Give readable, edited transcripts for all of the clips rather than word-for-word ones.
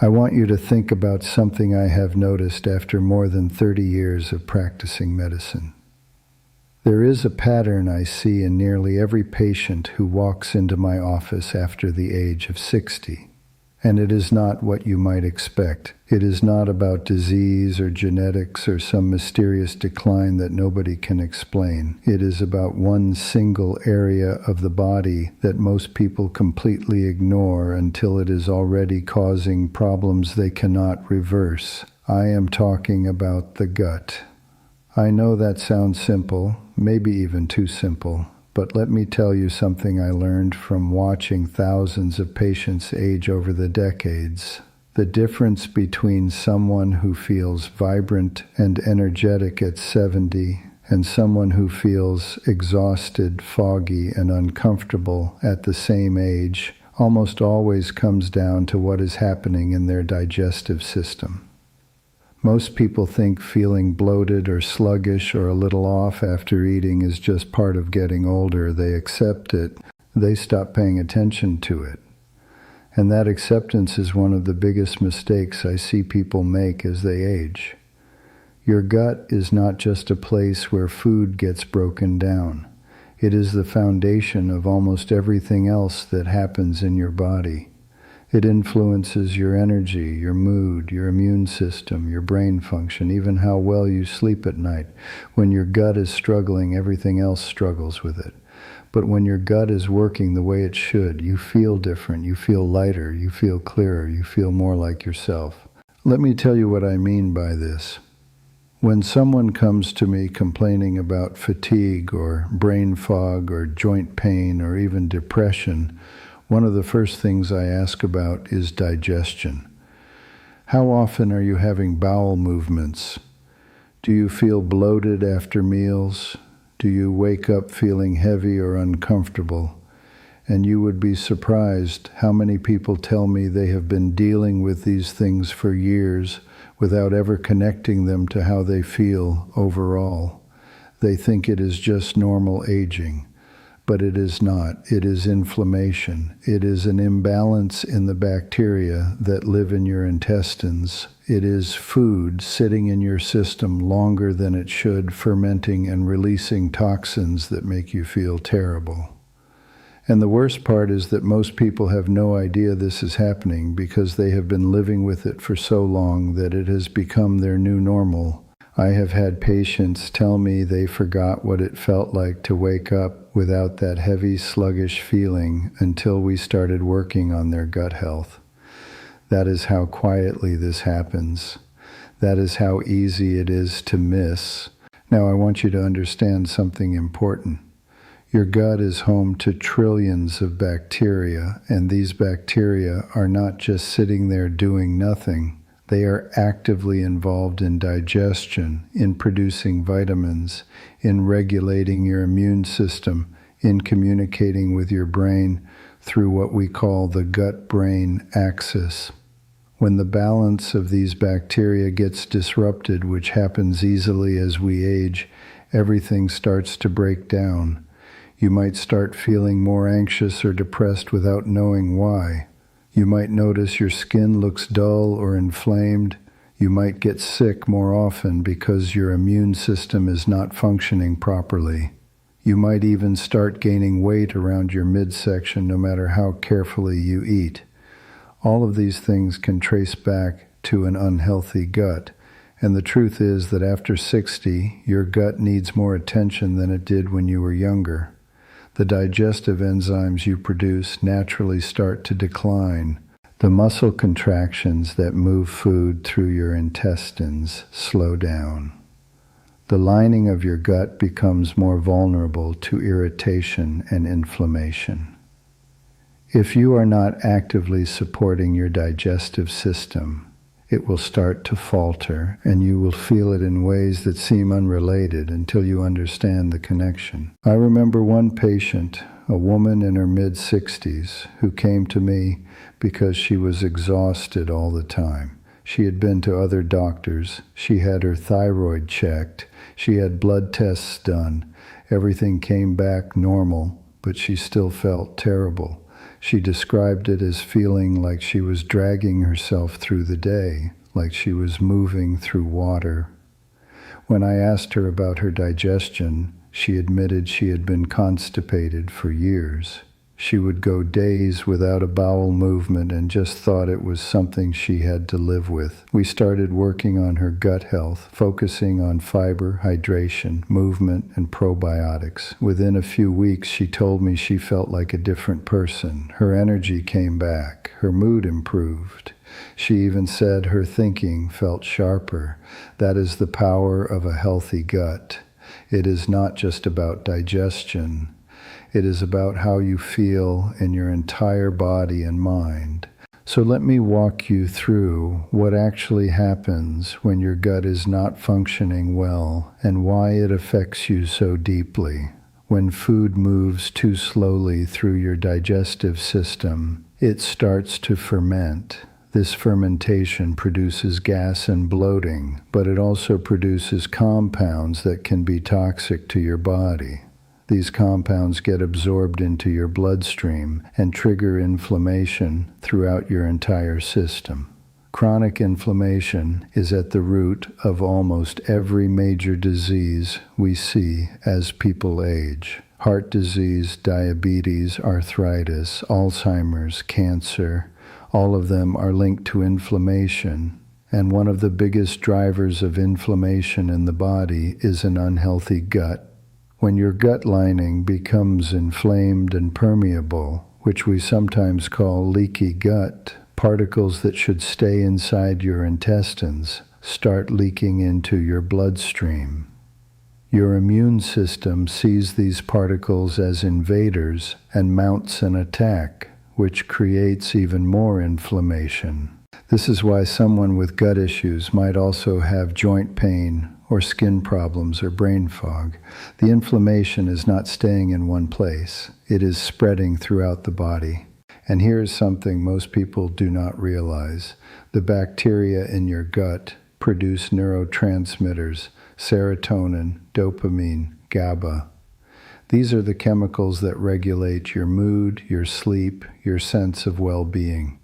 I want you to think about something I have noticed after more than 30 years of practicing medicine. There is a pattern I see in nearly every patient who walks into my office after the age of 60. And it is not what you might expect. It is not about disease or genetics or some mysterious decline that nobody can explain. It is about one single area of the body that most people completely ignore until it is already causing problems they cannot reverse. I am talking about the gut. I know that sounds simple, maybe even too simple. But let me tell you something I learned from watching thousands of patients age over the decades. The difference between someone who feels vibrant and energetic at 70 and someone who feels exhausted, foggy, and uncomfortable at the same age almost always comes down to what is happening in their digestive system. Most people think feeling bloated or sluggish or a little off after eating is just part of getting older. They accept it. They stop paying attention to it. And that acceptance is one of the biggest mistakes I see people make as they age. Your gut is not just a place where food gets broken down. It is the foundation of almost everything else that happens in your body. It influences your energy, your mood, your immune system, your brain function, even how well you sleep at night. When your gut is struggling, everything else struggles with it. But when your gut is working the way it should, you feel different, you feel lighter, you feel clearer, you feel more like yourself. Let me tell you what I mean by this. When someone comes to me complaining about fatigue or brain fog or joint pain or even depression, one of the first things I ask about is digestion. How often are you having bowel movements? Do you feel bloated after meals? Do you wake up feeling heavy or uncomfortable? And you would be surprised how many people tell me they have been dealing with these things for years without ever connecting them to how they feel overall. They think it is just normal aging. But it is not. It is inflammation. It is an imbalance in the bacteria that live in your intestines. It is food sitting in your system longer than it should, fermenting and releasing toxins that make you feel terrible. And the worst part is that most people have no idea this is happening because they have been living with it for so long that it has become their new normal. I have had patients tell me they forgot what it felt like to wake up without that heavy, sluggish feeling until we started working on their gut health. That is how quietly this happens. That is how easy it is to miss. Now I want you to understand something important. Your gut is home to trillions of bacteria, and these bacteria are not just sitting there doing nothing. They are actively involved in digestion, in producing vitamins, in regulating your immune system, in communicating with your brain through what we call the gut-brain axis. When the balance of these bacteria gets disrupted, which happens easily as we age, everything starts to break down. You might start feeling more anxious or depressed without knowing why. You might notice your skin looks dull or inflamed. You might get sick more often because your immune system is not functioning properly. You might even start gaining weight around your midsection no matter how carefully you eat. All of these things can trace back to an unhealthy gut. And the truth is that after 60, your gut needs more attention than it did when you were younger. The digestive enzymes you produce naturally start to decline. The muscle contractions that move food through your intestines slow down. The lining of your gut becomes more vulnerable to irritation and inflammation. If you are not actively supporting your digestive system, it will start to falter, and you will feel it in ways that seem unrelated until you understand the connection. I remember one patient, a woman in her mid-60s, who came to me because she was exhausted all the time. She had been to other doctors. She had her thyroid checked. She had blood tests done. Everything came back normal, but she still felt terrible. She described it as feeling like she was dragging herself through the day, like she was moving through water. When I asked her about her digestion, she admitted she had been constipated for years. She would go days without a bowel movement and just thought it was something she had to live with. We started working on her gut health, focusing on fiber, hydration, movement, and probiotics. Within a few weeks, she told me she felt like a different person. Her energy came back. Her mood improved. She even said her thinking felt sharper. That is the power of a healthy gut. It is not just about digestion. It is about how you feel in your entire body and mind. So let me walk you through what actually happens when your gut is not functioning well and why it affects you so deeply. When food moves too slowly through your digestive system, it starts to ferment. This fermentation produces gas and bloating, but it also produces compounds that can be toxic to your body. These compounds get absorbed into your bloodstream and trigger inflammation throughout your entire system. Chronic inflammation is at the root of almost every major disease we see as people age. Heart disease, diabetes, arthritis, Alzheimer's, cancer, all of them are linked to inflammation. And one of the biggest drivers of inflammation in the body is an unhealthy gut. When your gut lining becomes inflamed and permeable, which we sometimes call leaky gut, particles that should stay inside your intestines start leaking into your bloodstream. Your immune system sees these particles as invaders and mounts an attack, which creates even more inflammation. This is why someone with gut issues might also have joint pain or skin problems or brain fog. The inflammation is not staying in one place. It is spreading throughout the body. And here is something most people do not realize. The bacteria in your gut produce neurotransmitters, serotonin, dopamine, GABA. These are the chemicals that regulate your mood, your sleep, your sense of well-being.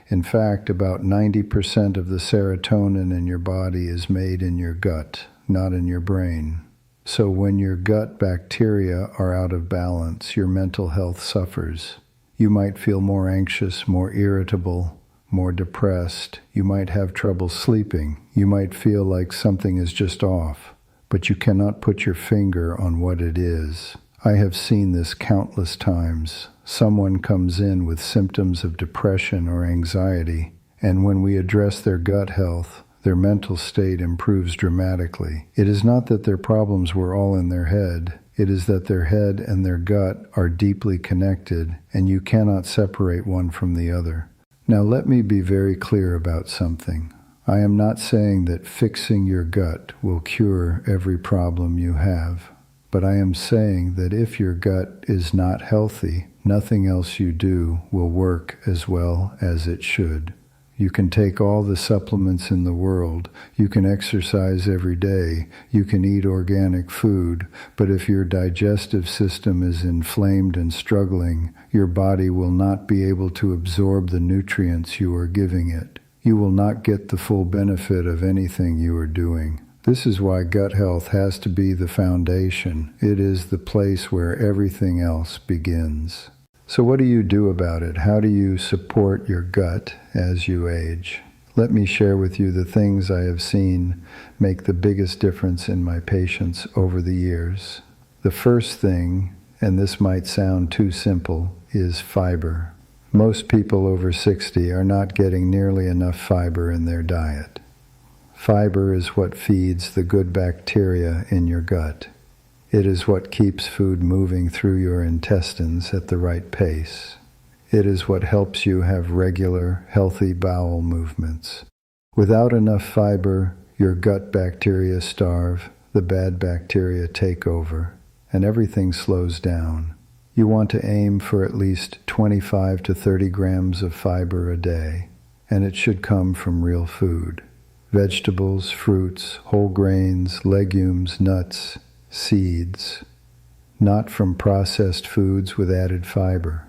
In fact, about 90% of the serotonin in your body is made in your gut, not in your brain. So when your gut bacteria are out of balance, your mental health suffers. You might feel more anxious, more irritable, more depressed. You might have trouble sleeping. You might feel like something is just off, but you cannot put your finger on what it is. I have seen this countless times. Someone comes in with symptoms of depression or anxiety, and when we address their gut health, their mental state improves dramatically. It is not that their problems were all in their head. It is that their head and their gut are deeply connected, and you cannot separate one from the other. Now let me be very clear about something. I am not saying that fixing your gut will cure every problem you have, but I am saying that if your gut is not healthy, nothing else you do will work as well as it should. You can take all the supplements in the world, you can exercise every day, you can eat organic food, but if your digestive system is inflamed and struggling, your body will not be able to absorb the nutrients you are giving it. You will not get the full benefit of anything you are doing. This is why gut health has to be the foundation. It is the place where everything else begins. So what do you do about it? How do you support your gut as you age? Let me share with you the things I have seen make the biggest difference in my patients over the years. The first thing, and this might sound too simple, is fiber. Most people over 60 are not getting nearly enough fiber in their diet. Fiber is what feeds the good bacteria in your gut. It is what keeps food moving through your intestines at the right pace. It is what helps you have regular, healthy bowel movements. Without enough fiber, your gut bacteria starve, the bad bacteria take over, and everything slows down. You want to aim for at least 25 to 30 grams of fiber a day, and it should come from real food. Vegetables, fruits, whole grains, legumes, nuts, seeds, not from processed foods with added fiber.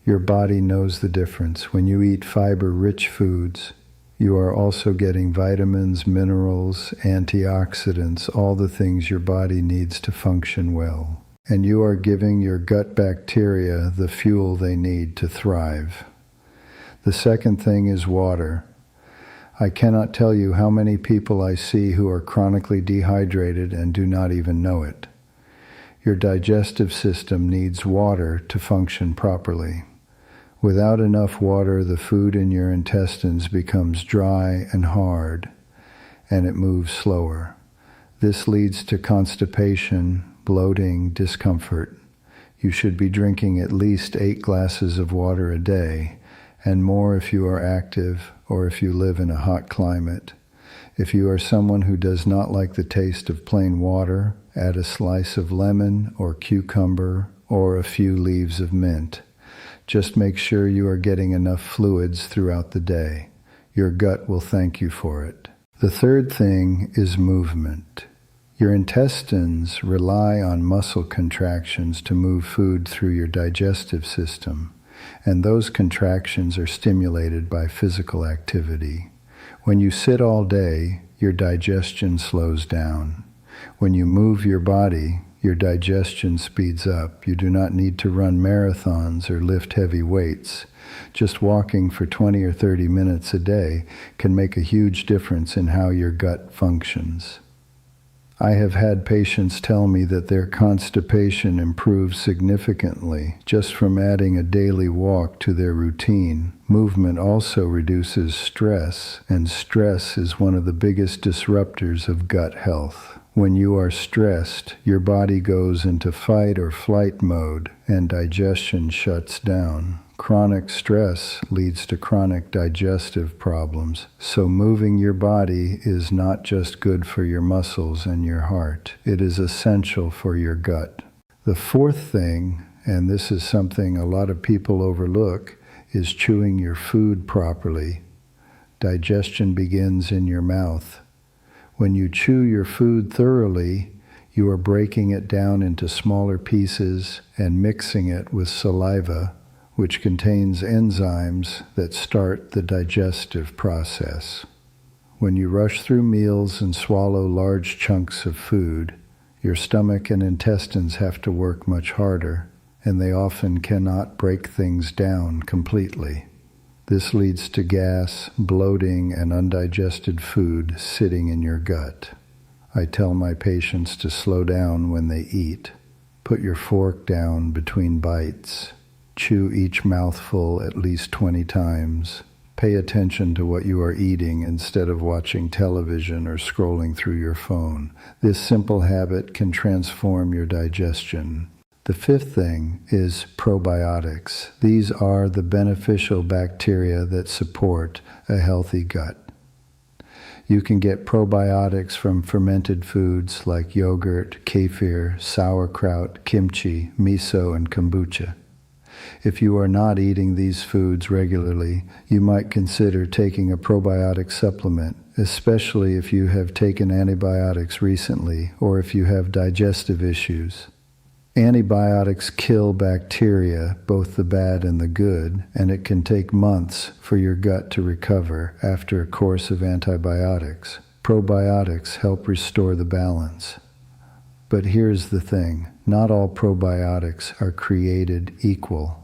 Your body knows the difference. When you eat fiber-rich foods, you are also getting vitamins, minerals, antioxidants, all the things your body needs to function well. And you are giving your gut bacteria the fuel they need to thrive. The second thing is water. I cannot tell you how many people I see who are chronically dehydrated and do not even know it. Your digestive system needs water to function properly. Without enough water, the food in your intestines becomes dry and hard, and it moves slower. This leads to constipation, bloating, discomfort. You should be drinking at least 8 glasses of water a day, and more if you are active or if you live in a hot climate. If you are someone who does not like the taste of plain water, add a slice of lemon or cucumber or a few leaves of mint. Just make sure you are getting enough fluids throughout the day. Your gut will thank you for it. The third thing is movement. Your intestines rely on muscle contractions to move food through your digestive system, and those contractions are stimulated by physical activity. When you sit all day, your digestion slows down. When you move your body, your digestion speeds up. You do not need to run marathons or lift heavy weights. Just walking for 20 or 30 minutes a day can make a huge difference in how your gut functions. I have had patients tell me that their constipation improves significantly just from adding a daily walk to their routine. Movement also reduces stress, and stress is one of the biggest disruptors of gut health. When you are stressed, your body goes into fight or flight mode and digestion shuts down. Chronic stress leads to chronic digestive problems, so moving your body is not just good for your muscles and your heart. It is essential for your gut. The fourth thing, and this is something a lot of people overlook, is chewing your food properly. Digestion begins in your mouth. When you chew your food thoroughly, you are breaking it down into smaller pieces and mixing it with saliva, which contains enzymes that start the digestive process. When you rush through meals and swallow large chunks of food, your stomach and intestines have to work much harder, and they often cannot break things down completely. This leads to gas, bloating, and undigested food sitting in your gut. I tell my patients to slow down when they eat. Put your fork down between bites. Chew each mouthful at least 20 times. Pay attention to what you are eating instead of watching television or scrolling through your phone. This simple habit can transform your digestion. The fifth thing is probiotics. These are the beneficial bacteria that support a healthy gut. You can get probiotics from fermented foods like yogurt, kefir, sauerkraut, kimchi, miso, and kombucha. If you are not eating these foods regularly, you might consider taking a probiotic supplement, especially if you have taken antibiotics recently or if you have digestive issues. Antibiotics kill bacteria, both the bad and the good, and it can take months for your gut to recover after a course of antibiotics. Probiotics help restore the balance. But here's the thing, not all probiotics are created equal.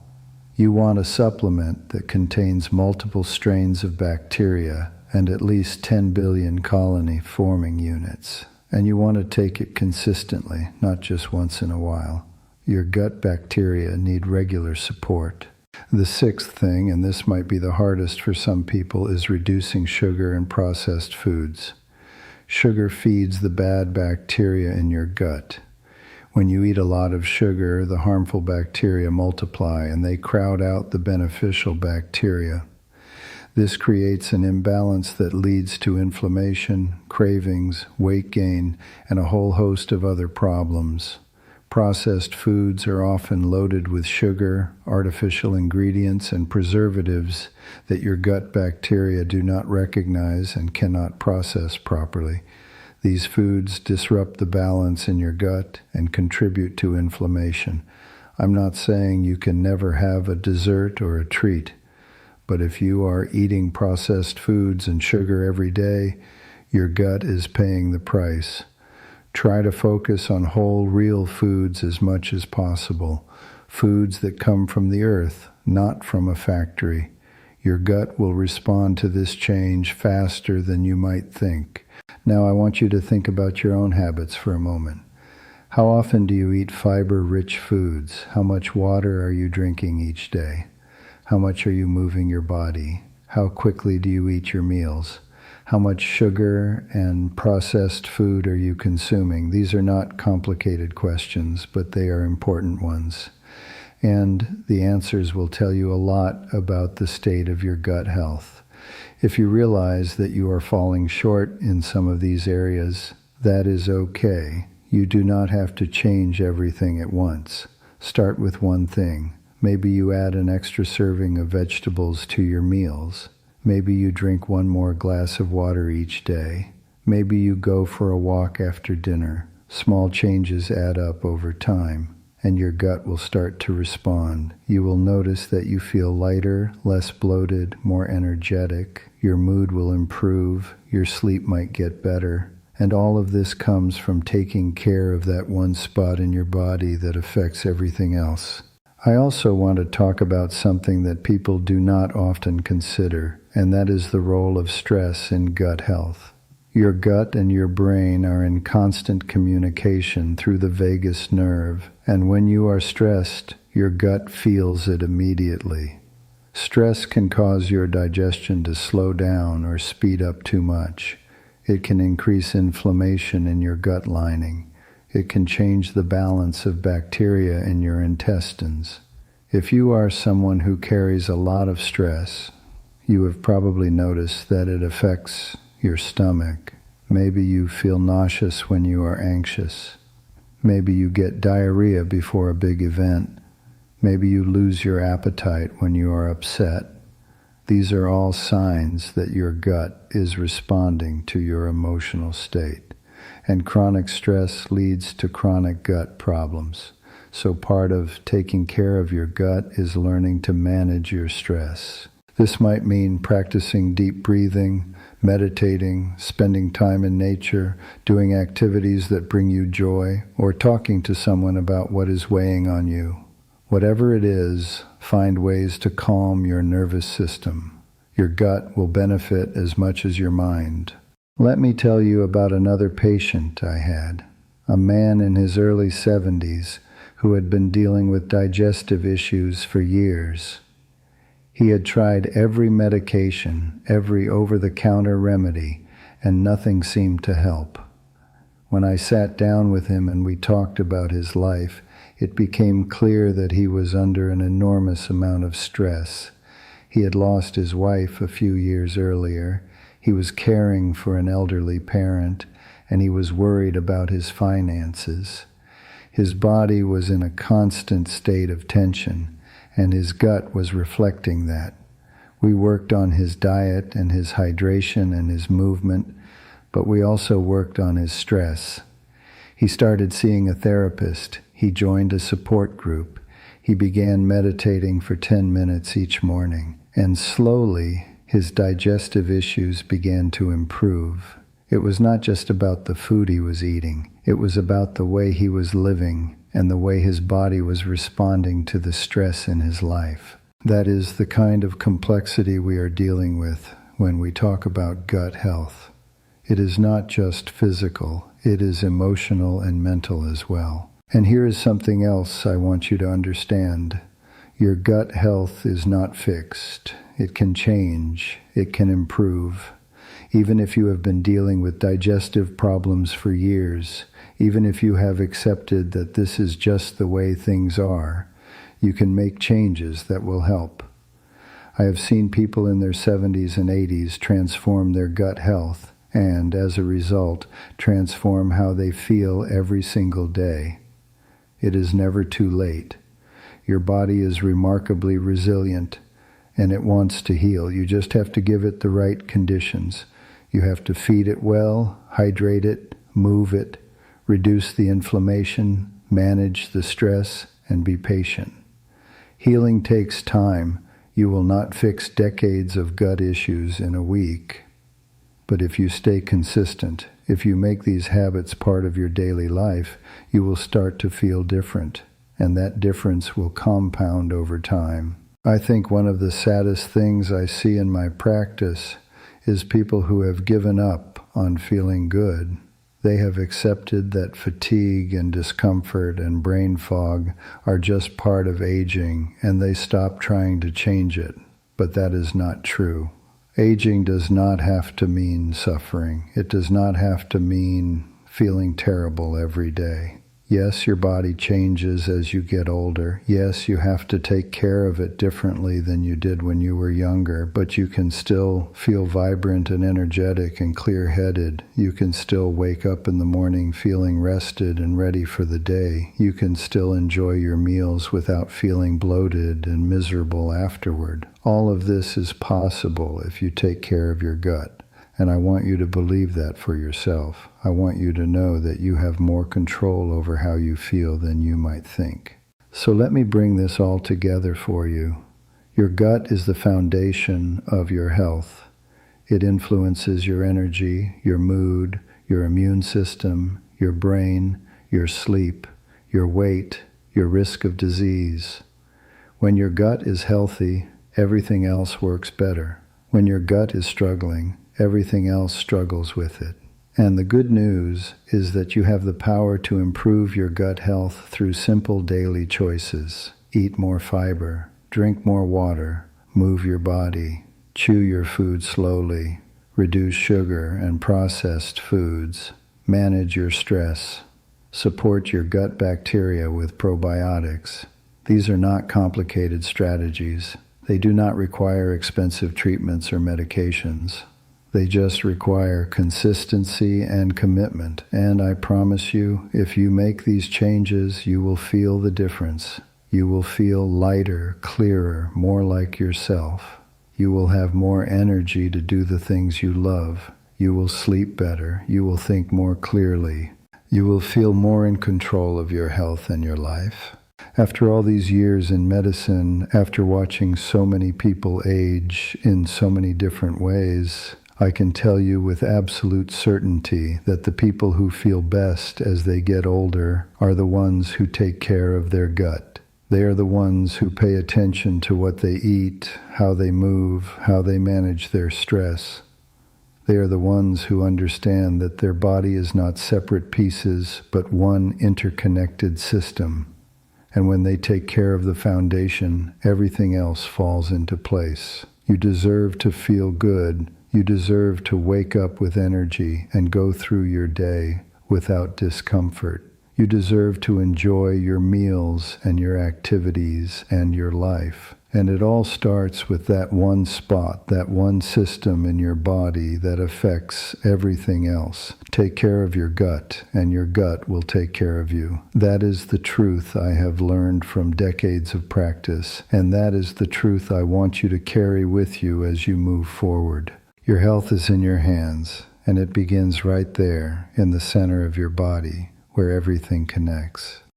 You want a supplement that contains multiple strains of bacteria and at least 10 billion colony-forming units. And you want to take it consistently, not just once in a while. Your gut bacteria need regular support. The sixth thing, and this might be the hardest for some people, is reducing sugar and processed foods. Sugar feeds the bad bacteria in your gut. When you eat a lot of sugar, the harmful bacteria multiply and they crowd out the beneficial bacteria. This creates an imbalance that leads to inflammation, cravings, weight gain, and a whole host of other problems. Processed foods are often loaded with sugar, artificial ingredients, and preservatives that your gut bacteria do not recognize and cannot process properly. These foods disrupt the balance in your gut and contribute to inflammation. I'm not saying you can never have a dessert or a treat, but if you are eating processed foods and sugar every day, your gut is paying the price. Try to focus on whole, real foods as much as possible, foods that come from the earth, not from a factory. Your gut will respond to this change faster than you might think. Now I want you to think about your own habits for a moment. How often do you eat fiber-rich foods? How much water are you drinking each day? How much are you moving your body? How quickly do you eat your meals? How much sugar and processed food are you consuming? These are not complicated questions, but they are important ones. And the answers will tell you a lot about the state of your gut health. If you realize that you are falling short in some of these areas, that is okay. You do not have to change everything at once. Start with one thing. Maybe you add an extra serving of vegetables to your meals. Maybe you drink one more glass of water each day. Maybe you go for a walk after dinner. Small changes add up over time, and your gut will start to respond. You will notice that you feel lighter, less bloated, more energetic. Your mood will improve. Your sleep might get better. And all of this comes from taking care of that one spot in your body that affects everything else. I also want to talk about something that people do not often consider, and that is the role of stress in gut health. Your gut and your brain are in constant communication through the vagus nerve, and when you are stressed, your gut feels it immediately. Stress can cause your digestion to slow down or speed up too much. It can increase inflammation in your gut lining. It can change the balance of bacteria in your intestines. If you are someone who carries a lot of stress, you have probably noticed that it affects your stomach. Maybe you feel nauseous when you are anxious. Maybe you get diarrhea before a big event. Maybe you lose your appetite when you are upset. These are all signs that your gut is responding to your emotional state. And chronic stress leads to chronic gut problems. So part of taking care of your gut is learning to manage your stress. This might mean practicing deep breathing, meditating, spending time in nature, doing activities that bring you joy, or talking to someone about what is weighing on you. Whatever it is, find ways to calm your nervous system. Your gut will benefit as much as your mind. Let me tell you about another patient I had, a man in his early 70s who had been dealing with digestive issues for years. He had tried every medication, every over-the-counter remedy, and nothing seemed to help. When I sat down with him and we talked about his life, it became clear that he was under an enormous amount of stress. He had lost his wife a few years earlier. He was caring for an elderly parent, and he was worried about his finances. His body was in a constant state of tension, and his gut was reflecting that. We worked on his diet and his hydration and his movement, but we also worked on his stress. He started seeing a therapist. He joined a support group. He began meditating for 10 minutes each morning, and slowly, his digestive issues began to improve. It was not just about the food he was eating. It was about the way he was living and the way his body was responding to the stress in his life. That is the kind of complexity we are dealing with when we talk about gut health. It is not just physical, it is emotional and mental as well. And here is something else I want you to understand. Your gut health is not fixed. It can change. It can improve. Even if you have been dealing with digestive problems for years, even if you have accepted that this is just the way things are, you can make changes that will help. I have seen people in their 70s and 80s transform their gut health and, as a result, transform how they feel every single day. It is never too late. Your body is remarkably resilient, and it wants to heal. You just have to give it the right conditions. You have to feed it well, hydrate it, move it, reduce the inflammation, manage the stress, and be patient. Healing takes time. You will not fix decades of gut issues in a week. But if you stay consistent, if you make these habits part of your daily life, you will start to feel different, and that difference will compound over time. I think one of the saddest things I see in my practice is people who have given up on feeling good. They have accepted that fatigue and discomfort and brain fog are just part of aging, and they stop trying to change it. But that is not true. Aging does not have to mean suffering. It does not have to mean feeling terrible every day. Yes, your body changes as you get older. Yes, you have to take care of it differently than you did when you were younger, but you can still feel vibrant and energetic and clear-headed. You can still wake up in the morning feeling rested and ready for the day. You can still enjoy your meals without feeling bloated and miserable afterward. All of this is possible if you take care of your gut. And I want you to believe that for yourself. I want you to know that you have more control over how you feel than you might think. So let me bring this all together for you. Your gut is the foundation of your health. It influences your energy, your mood, your immune system, your brain, your sleep, your weight, your risk of disease. When your gut is healthy, everything else works better. When your gut is struggling, everything else struggles with it. And the good news is that you have the power to improve your gut health through simple daily choices. Eat more fiber, drink more water, move your body, chew your food slowly, reduce sugar and processed foods, manage your stress, support your gut bacteria with probiotics. These are not complicated strategies. They do not require expensive treatments or medications. They just require consistency and commitment. And I promise you, if you make these changes, you will feel the difference. You will feel lighter, clearer, more like yourself. You will have more energy to do the things you love. You will sleep better. You will think more clearly. You will feel more in control of your health and your life. After all these years in medicine, after watching so many people age in so many different ways, I can tell you with absolute certainty that the people who feel best as they get older are the ones who take care of their gut. They are the ones who pay attention to what they eat, how they move, how they manage their stress. They are the ones who understand that their body is not separate pieces, but one interconnected system. And when they take care of the foundation, everything else falls into place. You deserve to feel good. You deserve to wake up with energy and go through your day without discomfort. You deserve to enjoy your meals and your activities and your life. And it all starts with that one spot, that one system in your body that affects everything else. Take care of your gut, and your gut will take care of you. That is the truth I have learned from decades of practice, and that is the truth I want you to carry with you as you move forward. Your health is in your hands, and it begins right there in the center of your body where everything connects.